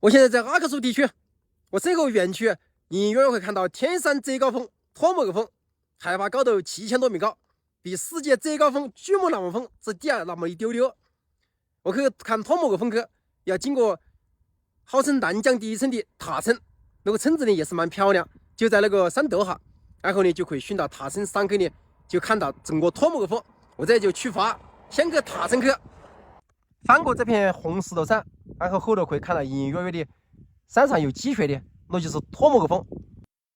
我现在在阿克苏地区，我身后园区隐隐约约会看到天山最高峰托木戈峰，海拔高度7000多米高，比世界最高峰珠穆朗玛峰只低了那么一丢丢。我去看托木戈峰去，要经过号称南疆第一村的塔村，那个村子呢也是蛮漂亮，就在那个山头下，然后呢就可以寻到塔村山口呢，就看到整个托木戈峰。我这就出发，先去塔村去。翻过这片红石头山，然后后头可以看到隐隐约约的山上有积雪的，那就是托木戈峰。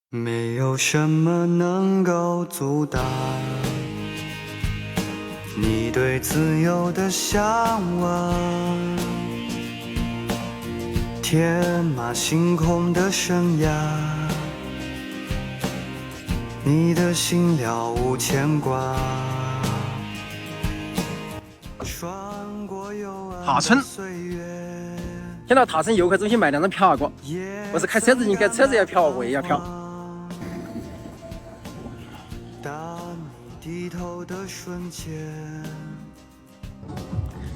没有什么能够阻挡你对自由的向往，天马行空的生涯，你的心了无牵挂。塔村，先到塔村游客中心买2张票过。我是开车子，应该车子要票，我也要票。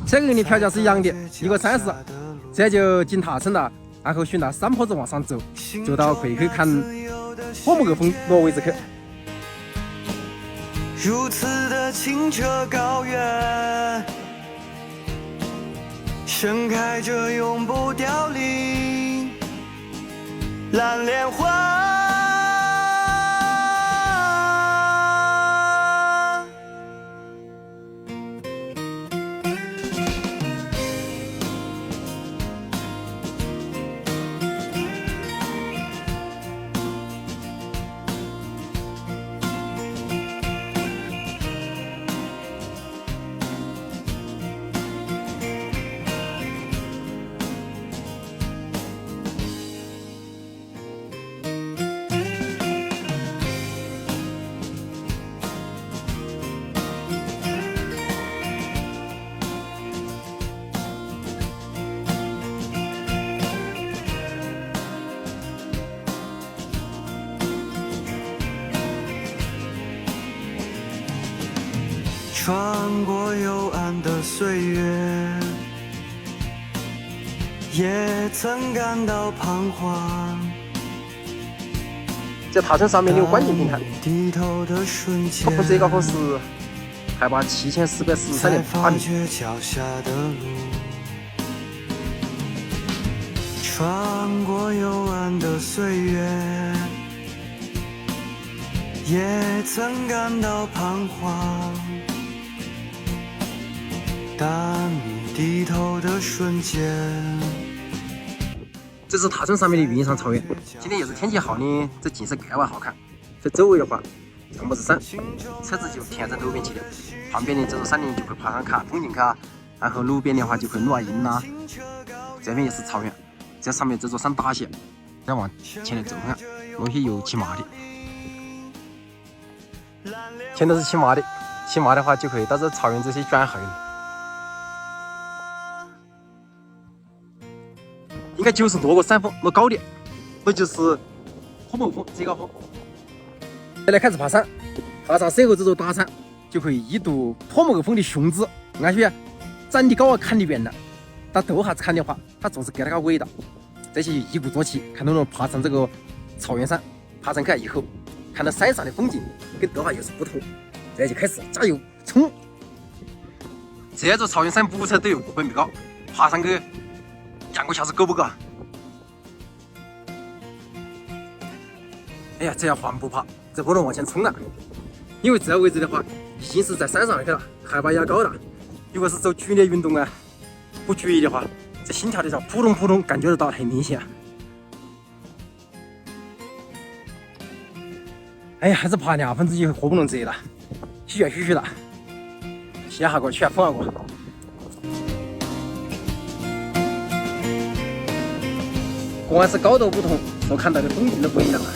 这个跟你票价是一样的，1个30。这就进塔村了，然后循到山坡子往上走，走到可以去看托木戈峰那位置去。如此的清澈高原，盛开着永不凋零蓝莲花。穿过幽暗的岁月，也曾感到彷徨。这塔村上面有观景平台，低头的瞬间，托木最高峰是海拔7443.8米。脚下的路，穿过幽暗的岁月，也曾感到彷徨。当你低头的瞬间，这是塔村上面的云上草原。今天又是天气好呢，这景色格外好看。这周围的话，全部是山，车子就停在路边去了。旁边的这座山林就可以爬上看风景去啊，然后路边的话就可以露下营啦。这边也是草原，这上面这座山大些，再往前来走看，那些有骑马的，全都是骑马的。骑马的话就可以到这草原这些转后。应该90多个山峰，那高的，那就是托木戈峰最高峰。现在开始爬山，爬上身后这座大山，就可以一睹托木戈峰的雄姿。按说站得高啊，看得远了，但头下看的话，它总是给那个味道。这些一鼓作气，看到了爬上这个草原山，爬上去以后，看到山上的风景跟头下又是不同。这就开始加油冲！这座草原山目测都有500米高，爬上去2个小时够不够啊？哎呀，这要缓步爬，这不能往前冲了，因为这位置的话已经是在山上去了，海拔也高了。如果是做剧烈运动啊，不注意的话，这心跳的时候扑通扑通，感觉得到很明显啊。哎呀，还是爬2分之一活不能折了，虚了，歇下过，去下风下过。光是高度不同，所看到的风景都不一样了。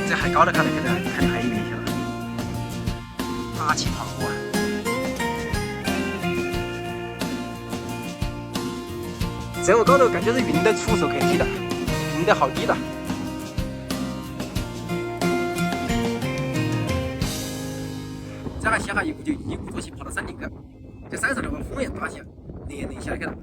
这还高的看得还远些了，大气磅礴啊！这个高度感觉是云都触手可及的，云都好低的。这还歇下一步就一鼓作气跑到山顶去。这山上的话风也大些，连下来去了。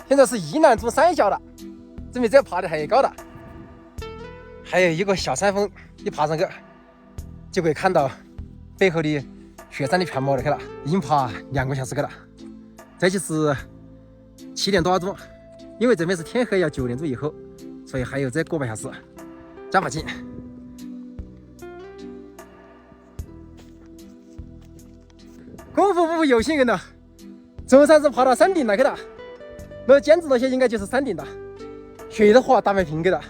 现在是一南中山下了，准备再爬得还高了。还有一个小山峰，你爬上去就可以看到背后的雪山的全貌了。去了，已经爬2个小时去了。这就是7点多钟，因为这边是天黑要9点钟以后，所以还有这个半小时，加把劲。功夫不负有心人呐，总算是爬到山顶了去了。那坚持那些应该就是山顶了，雪都滑大半平给了，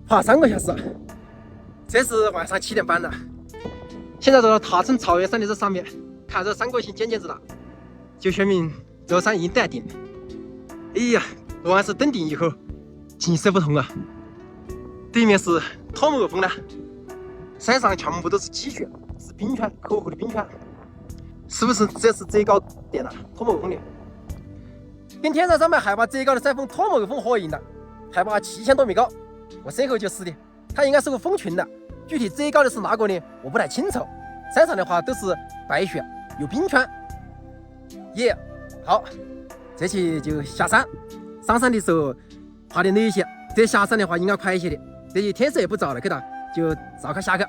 爬3个小时。这是晚上7点半了，现在这塔城草原山的这上面，看这3角形尖尖子了，就说明这山已经登顶。哎呀，若然是登顶以后，景色不同啊！对面是托木尔峰了，山上全部都是积雪，是冰川，厚厚的冰川。是不是这是最高点了？托木尔峰的，跟天山上面海拔最高的山峰托木尔峰合影的，海拔7000多米高。我身后就是的，它应该是个峰群的，具体最高的是哪个呢？我不太清楚。山上的话都是白雪，有冰川。耶，好，这期就下山。上山的时候爬点累一些，这下山的话应该快一些的。这些天色也不早了，给它就早点下去。